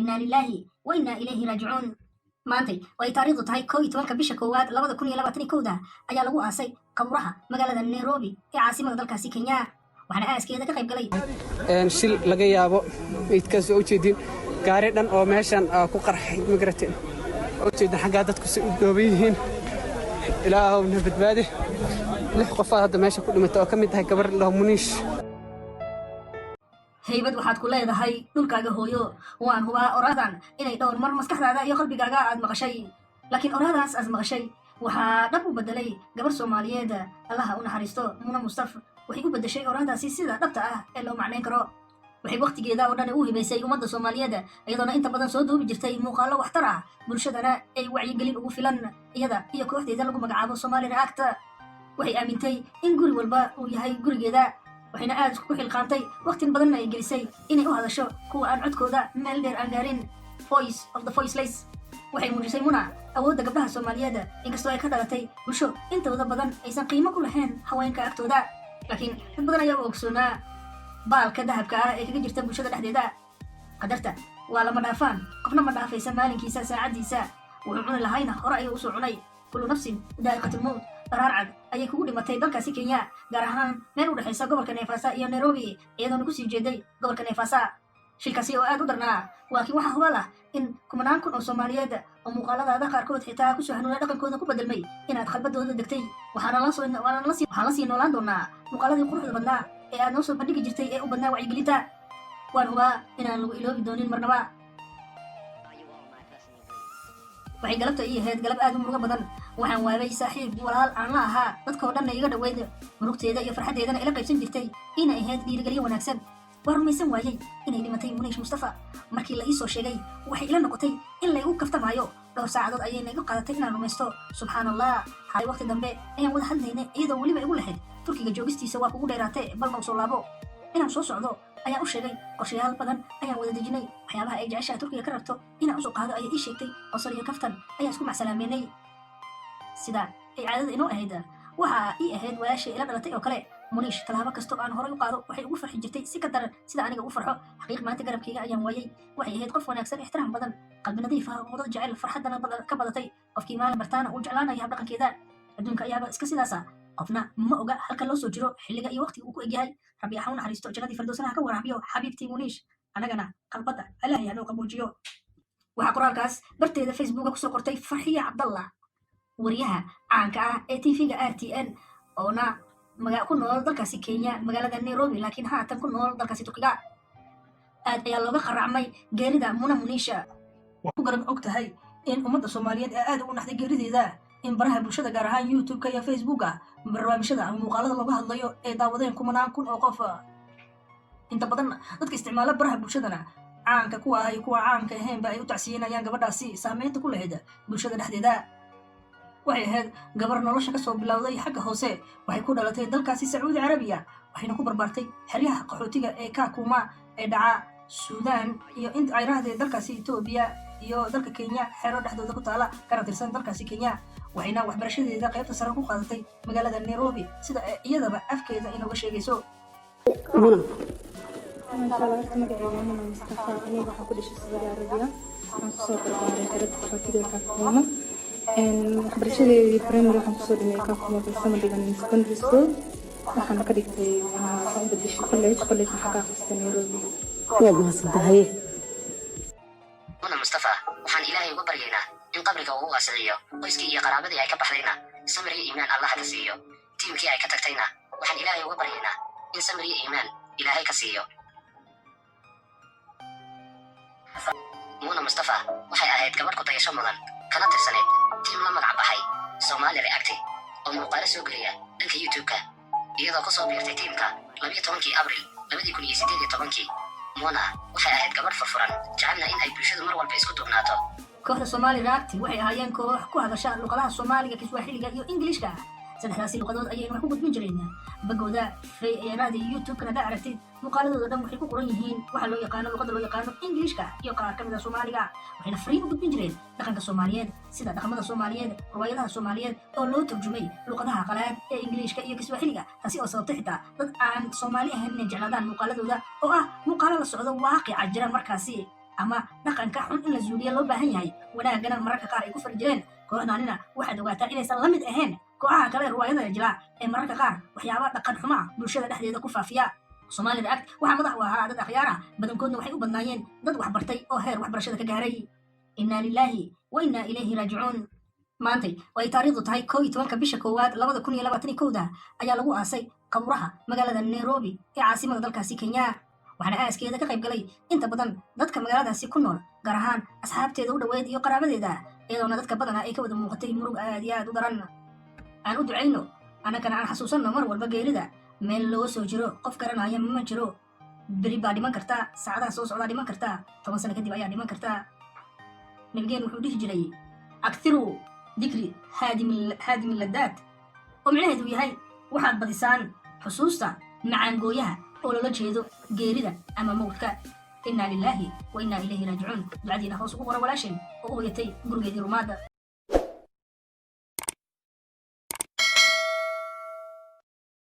إنا لله وإنا إليه راجعون. maantay way taariikhdu tahay 12 bisha koowaad 2022 ayaa lagu aasay qabraha magaalada Nairobi ee caasimadda dalkaasi Kenya. waxaana aaskeeda ka qayb galay shil laga yaabo meydkaas oo jeedin gaari dhan oo meeshan ku qarxay migratin oo jeedin xagga dadku si u dooban yihiin ilaahowna badbaadi 6 qof hadda meesha ku dhimatay oo kamid tahay gabar loo Munish. haybad waxaad ku leedahay dhulkaaga hooyo waan hubaa oradan inay dhowr mar maskaxdaada iyo qalbigaaga aad maqashay laakiin oradaas aad maqashay waxaa dhab u bedelay gabar Soomaaliyeed Allah u naxariisto Muna Mustafa waxay u bedeshay oradaasi sida dhabta ah ee loo macneyn karo. waxay waqtigeeda oo dhan u hibaysay ummadda Soomaaliyeed iyadoo inta badan soo duubi jirtay muuqaalo waxtar ah bulshadana ay wacyigelin ugu filan iyada iyo kooxdeeda lagu magacaabo Somali React. waxay aamintay in guri walba uu yahay gurigeeda waxayna aad ku xilqaantay waqti badan ay gelisay inay u hadasho kuwa aan codkooda meel dheer aan gaarin voice of the voiceless. waxay muujisay Muna awoodda gabdhaha Soomaaliyeed inkastoo ay ka dhalatay bulsho intooda badan aysan qiimo ku lahayn haweenka agtooda laakiin dad badan ayaa ogsoonaa baalka dahabka ah ee kaga jirta bulshada dhexdeeda. qadarta waa lama dhaafaan qofna ma dhaafaysa maalinkiisa saacadiisa wuxuu cuni lahayna hore ayuu usoo cunay kullu nafsin daa'iqatul mawt. qaraarcad ayay kugu dhimatay dalkaasi Kenya gaar ahaan meel u dhaxaysa gobolka Naivasha iyo Nairobi iyadoo ku sii jeeday gobolka Naivasha. shilkaasi oo aad u darnaa laakiin waxa hubaal ah in kumanaan kun oo Soomaaliyeed oo muuqaalada qaarkood xitaa ku soo hanuunay dhaqankooda ku bedelmay inaad qalbadooda degtay. waxaana la sii noolaan doonaa muuqaaladii quruxda badnaa ee aad noo soo bandhigi jirtay ee u badnaa wacyigelinta. waan hubaa inaan lagu iloobi doonin marnaba. waxay galabta ii ahayd galab aad u murugo badan. waxaan waabay saaxiib walaal aan la ahaa dadkoo dhanna iga dhaweyd murugteeda iyo farxadeedana ila qaybsan jirtay inay ahayd dhiirigelyo wanaagsan. waan rumaysan waayey inay dhimatay Munish Mustafa markii la ii soo sheegay waxay ila noqotay in laygu kaftamaayo dhowr saacadood ayayna igu qaadatay inaan rumaysto. subxaanallah xalay waqti dambe ayaan wada hadlaynay iyadoo weliba igu lahayd turkiga joogistiisa waa kugu dheeraatay bal ma soo laabo inaan soo socdo ayaan u sheegay qorshayaal badan ayaan wada dejinay waxyaabaha ay jeceshahay turkiga ka rabto inaan usoo qaado ayay ii sheegtay qosol iyo kaftan ayaan isku macsalaameynay sida ay caadada inoo ahayd. waxaa ii ahayd walaashay ila dhalatay oo kale Munish talaabo kasto aan horay u qaado waxay ugu farxi jirtay si ka daran sida aniga u farxo. xaqiiq maanta garabkayga ayaan waayay. waxay ahayd qof wanaagsan ixtiraam badan qalbi nadiif ah oo dad jecel farxadana ka badatay qofkii maalin bartaana uu jeclaanaya dhaqankeeda. adduunka ayaaba iska sidaasa qofna ma oga halka loo soo jiro xilliga iyo waqtiga uu ku egyahay. rabbi ha u naxariisto jannadii firdawsana ka waraabiyo xabiibtii Munish anagana qalbada Ilaahay ha noo qaboojiyo. waxaa qoraalkaas barteeda Facebook ku soo qortay Farxiya Cabdallah wariyaha caanka ah ee TV-ga RTN oona ku nool dalkaasi Kenya magaalada Nairobi laakiin haatan ku nool dalkaasi Turkiga. aad ayaa looga qaracmay geerida Muna Munisha. ku garab og tahay in ummadda Soomaaliyeed ee aad ugu naxday geerideeda in baraha bulshada gaar ahaan YouTube-ka iyo Facebook-ka barnaamijyada ama muuqaalada looga hadlayo ee daawadeen kumanaan kun oo qof. inta badan dadka isticmaala baraha bulshadana caanka kuwa ah iyo kuwa caanka ahaynba ay u tacsiinayaan gabadhaasi saameynta ku lahayd bulshada dhexdeeda. waxay ahayd gabar nolosha ka soo bilowday xagga hoose waxay ku dhalatay dalkaasi Sacuudi Carabiya waxayna ku barbaartay xeryaha qaxootiga ee Kakuma ee dhaca Suudaan iyo inta ay raahday dalkaasi Itoobiya iyo dalka Kenya xero dhexdooda ku taala kana tirsan dalkaasi Kenya. waxayna waxbarashadeeda qaybta sare ku qaadatay magaalada Nairobi sida iyadaba afkeeda inooga sheegayso. waxbarashadeedii primary waxaan kusoo dhameeyay Kakuma sama dhigan secondary school waxaan ka dhigtay Badisha college waxaan ka aqristay Nairobi. waad mahadsantahay Muna Mustafa waxaan Ilaahay uga baryaynaa in qabriga uu waasiciyo qoyskii iyo qaraabadii ay ka baxdayna samir iyo iimaan Allah ka siiyo tiimkii ay ka tagtayna waxaan Ilaahay uga baryaynaa in samir iyo iimaan Ilaahay ka siiyo. Muna Mustafa waxay ahayd gabadh ku dayasho mudan kana tirsaneyd tiim la magac baxay Somali React oo muuqaalo soo geliya dhanka YouTube-ka iyadoo ku soo biirtay tiimka 12 Abriil 2018. Muna waxay ahayd gabadh furfuran jecelna in ay bulshadu mar walba isku duubnaato. kooxda Somali React waxay ahaayeen koox ku hadasha luqadaha Soomaaliga, Kiswahiliga iyo Ingiriiska. saddexdaasi luqadood ayay wax ku gudbin jireen bagooda feeyaraada YouTube-kana da aragtid muuqaaladooda dhan waxay ku qoran yihiin waxa loo yaqaan luqada loo yaqaan Ingiriiska iyo qaar ka mid ah Soomaaliga. waxayna fariin u gudbin jireen dhaqanka Soomaaliyeed sida dhaqamada Soomaaliyeed riwaayadaha Soomaaliyeed oo loo turjumay luqadaha qalaad ee Ingiriiska iyo Kiswahiliga taasi oo sababtay xitaa dad aan Soomaali ahayn inay jeclaadaan muuqaaladooda oo ah muuqaalo la socdo waaqica jira markaasi ama dhaqanka xun in la zuuliya loo baahan yahay wanaagana mararka qaar ay ku fari jireen kooxdaanina waxaad ogaataa inaysan la mid ahayn kooxaha kale riwaayada jira ee mararka qaar waxyaaba dhaqan xumo ah bulshada dhexdeeda ku faafiya Somali Act waxaa madax u ahaa dad akhyaar ah badankoodna waxay u badnaayeen dad wax bartay oo heer waxbarashada ka gaaray inna lillahi wa inna ilayhi raaji'uun maantay way taariikhdu tahay 11 bisha koowaad 2021 ayaa lagu aasay qabuuraha magaalada Nairobi ee caasimada dalkaasi Kenya waxaana aaskeeda ka qayb galay inta badan dadka magaaladaasi ku nool gaar ahaan asxaabteeda u dhaweyd iyo qaraabadeeda iyadoona dadka badan ay ka wada muuqatay murug aad iyo aad u daran aan u ducayno annagana aan xasuusanno mar walba geerida meel loo soo jiro qof garanaya ma jiro beri baa dhiman kartaa saacadaha soo socdaa dhiman kartaa 10 sano kadib ayaa dhiman kartaa nabigeen wuxuu dhihi jiray aktiru dikri haadim ladaat oo micnaheedu yahay waxaad badisaan xusuusta macaan gooyaha oo loola jeedo geerida ama mawdka inna lillahi wa inna ilayhi raaji'uun ducadiina hoos ugu qora walaashin oo ooyatay gurigeedii rumaada